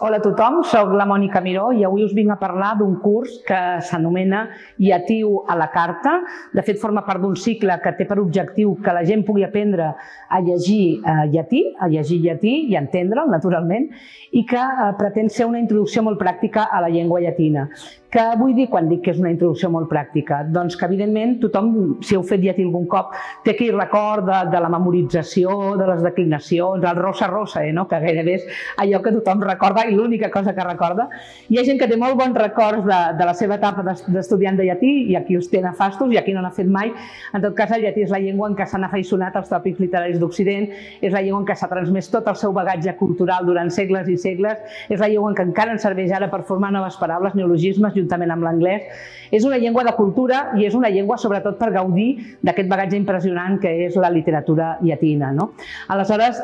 Hola a tothom, soc la Mònica Miró i avui us vinc a parlar d'un curs que s'anomena Lletiu a la carta. De fet, forma part d'un cicle que té per objectiu que la gent pugui aprendre a llegir llatí i entendre'l, naturalment, i que pretén ser una introducció molt pràctica a la llengua llatina. Què vull dir quan dic que és una introducció molt pràctica? Doncs que, evidentment, tothom, si heu fet llatí algun cop, té aquell record de la memorització, de les declinacions, el rosa, que gairebé és allò que tothom recorda i l'única cosa que recorda. Hi ha gent que té molt bons records de la seva etapa d'estudiant de llatí i aquí els té nefastos i aquí no n'ha fet mai. En tot cas, el llatí és la llengua en què s'han afaiçonat els tòpics literaris d'Occident, és la llengua en què s'ha transmès tot el seu bagatge cultural durant segles i segles, és la llengua en què encara ens serveix ara per formar noves paraules, neologismes, juntament amb l'anglès. És una llengua de cultura i és una llengua sobretot per gaudir d'aquest bagatge impressionant que és la literatura llatina. Aleshores,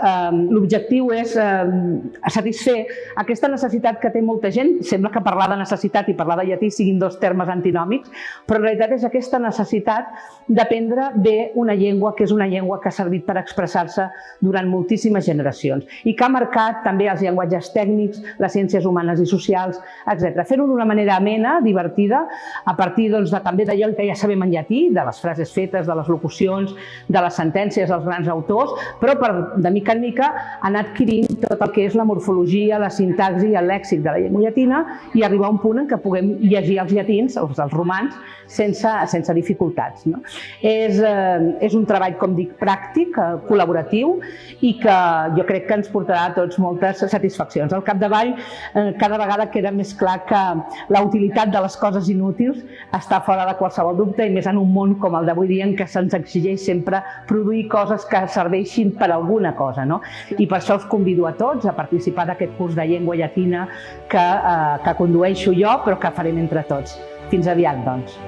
l'objectiu és satisfer aquesta necessitat que té molta gent. Sembla que parlar de necessitat i parlar de llatí siguin dos termes antinòmics, però en realitat és aquesta necessitat d'aprendre bé una llengua que és una llengua que ha servit per expressar-se durant moltíssimes generacions i que ha marcat també els llenguatges tècnics, les ciències humanes i socials, etc. Fer-ho d'una manera amena, divertida, a partir també d'allò que ja sabem en llatí, de les frases fetes, de les locucions, de les sentències dels grans autors, però de mica en mica anar adquirint tot el que és la morfologia, la sintaxi i el lèxic de la llengua llatina i arribar a un punt en què puguem llegir els llatins, els romans, sense dificultats. És un treball, com dic, pràctic, col·laboratiu i que jo crec que ens portarà a tots moltes satisfaccions. Al capdavall, cada vegada queda més clar que la utilitat de les coses inútils està fora de qualsevol dubte i més en un món com el d'avui dia en què se'ns exigeix sempre produir coses que serveixin per alguna cosa. I per això us convido a tots a participar d'aquest curs de llengua llatina que condueixo jo però que farem entre tots. Fins aviat, doncs.